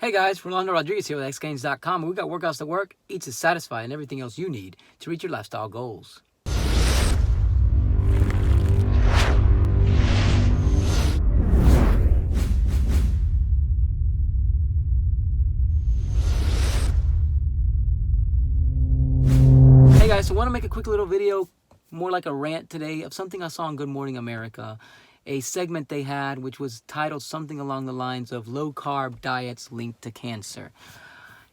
Hey guys, Rolando Rodriguez here with xgains.com. We got workouts that work, eats to satisfy, and everything else you need to reach your lifestyle goals. Hey guys, so I want to make a quick little video, more like a rant today, of something I saw on Good Morning America. A segment they had which was titled something along the lines of low carb diets linked to cancer.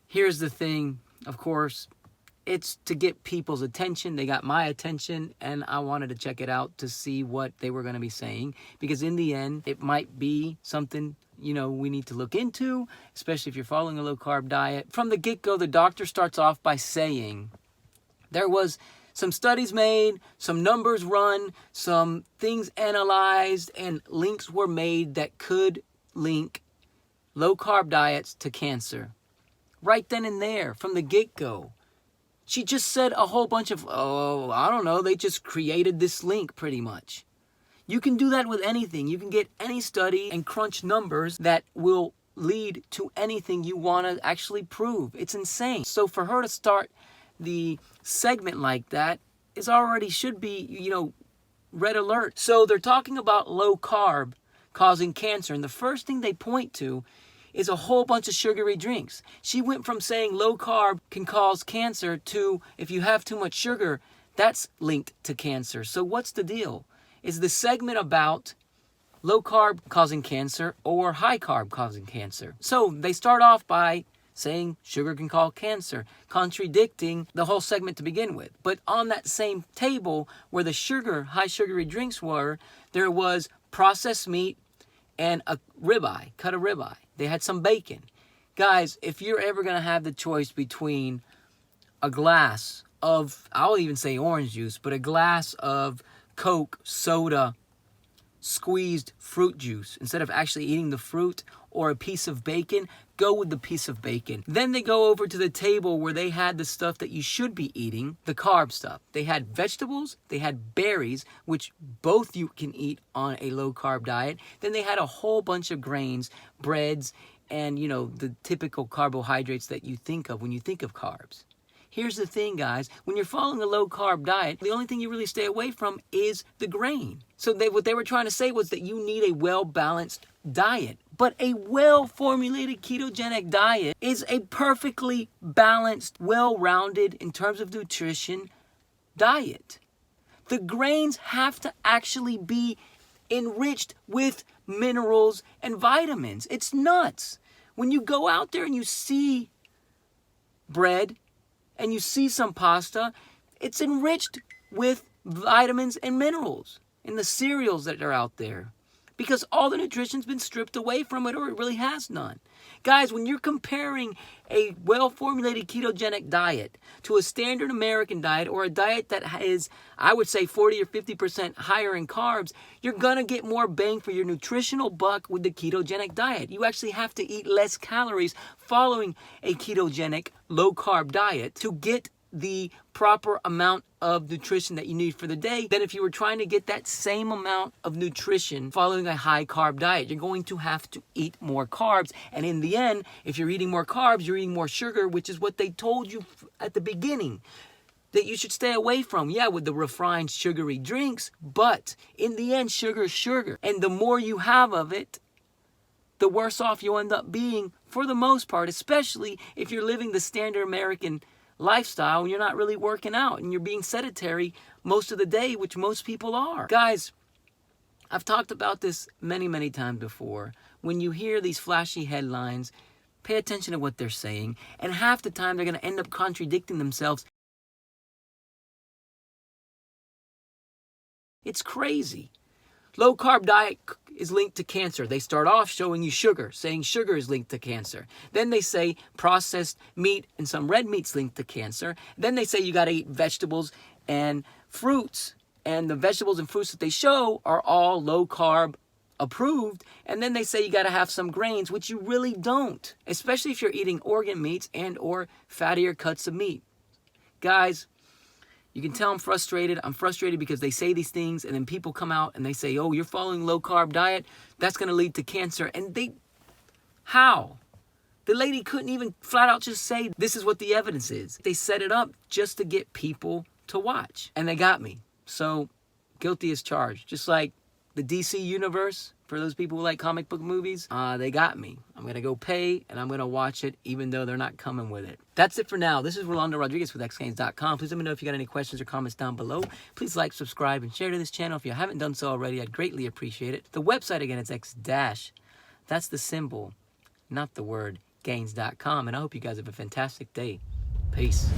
Here's the thing, of course, it's to get people's attention. They got my attention, and I wanted to check it out to see what they were going to be saying, because in the end, it might be something, we need to look into, especially if you're following a low carb diet. From the get-go, the doctor starts off by saying there was some studies made, some numbers run, some things analyzed, and links were made that could link low carb diets to cancer. Right then and there, from the get-go. She just said a whole bunch of, they just created this link pretty much. You can do that with anything. You can get any study and crunch numbers that will lead to anything you want to actually prove. It's insane. So for her to start the segment like that is already should be, red alert. So they're talking about low carb causing cancer, and the first thing they point to is a whole bunch of sugary drinks. She went from saying low carb can cause cancer to if you have too much sugar, that's linked to cancer. So what's the deal? Is the segment about low carb causing cancer or high carb causing cancer? So they start off by saying sugar can cause cancer, contradicting the whole segment to begin with. But on that same table where the high sugary drinks were, there was processed meat and a ribeye, cut of ribeye. They had some bacon. Guys, if you're ever going to have the choice between a glass of, I'll even say orange juice, but a glass of Coke, soda, squeezed fruit juice, instead of actually eating the fruit, or a piece of bacon, go with the piece of bacon. Then they go over to the table where they had the stuff that you should be eating, the carb stuff. They had vegetables, they had berries, which both you can eat on a low carb diet. Then they had a whole bunch of grains, breads, and the typical carbohydrates that you think of when you think of carbs. Here's the thing, guys. When you're following a low-carb diet, the only thing you really stay away from is the grain. So what they were trying to say was that you need a well-balanced diet. But a well-formulated ketogenic diet is a perfectly balanced, well-rounded, in terms of nutrition, diet. The grains have to actually be enriched with minerals and vitamins. It's nuts. When you go out there and you see bread, and you see some pasta, it's enriched with vitamins and minerals in the cereals that are out there, because all the nutrition's been stripped away from it, or it really has none. Guys, when you're comparing a well-formulated ketogenic diet to a standard American diet, or a diet that is, I would say, 40 or 50% higher in carbs, you're going to get more bang for your nutritional buck with the ketogenic diet. You actually have to eat less calories following a ketogenic low-carb diet to get the proper amount of nutrition that you need for the day than if you were trying to get that same amount of nutrition following a high carb diet. You're going to have to eat more carbs, and in the end, if you're eating more carbs, you're eating more sugar, which is what they told you at the beginning that you should stay away from. Yeah, with the refined sugary drinks, but in the end, sugar is sugar, and the more you have of it, the worse off you'll end up being for the most part, especially if you're living the standard American lifestyle and you're not really working out and you're being sedentary most of the day, which most people are. Guys, I've talked about this many, many times before. When you hear these flashy headlines, pay attention to what they're saying, and half the time they're going to end up contradicting themselves. It's crazy. Low carb diet is linked to cancer. They start off showing you sugar, saying sugar is linked to cancer. Then they say processed meat and some red meat's linked to cancer. Then they say you got to eat vegetables and fruits. And the vegetables and fruits that they show are all low carb approved. And then they say you got to have some grains, which you really don't, especially if you're eating organ meats and or fattier cuts of meat. Guys, you can tell I'm frustrated. I'm frustrated because they say these things and then people come out and they say, oh, you're following low carb diet, that's going to lead to cancer. And how? The lady couldn't even flat out just say, this is what the evidence is. They set it up just to get people to watch. And they got me. So, guilty as charged. Just like the DC universe, for those people who like comic book movies, they got me. I'm going to go pay, and I'm going to watch it, even though they're not coming with it. That's it for now. This is Rolando Rodriguez with xgames.com. Please let me know if you got any questions or comments down below. Please like, subscribe, and share to this channel. If you haven't done so already, I'd greatly appreciate it. The website, again, is x-. That's the symbol, not the word, gains.com. And I hope you guys have a fantastic day. Peace.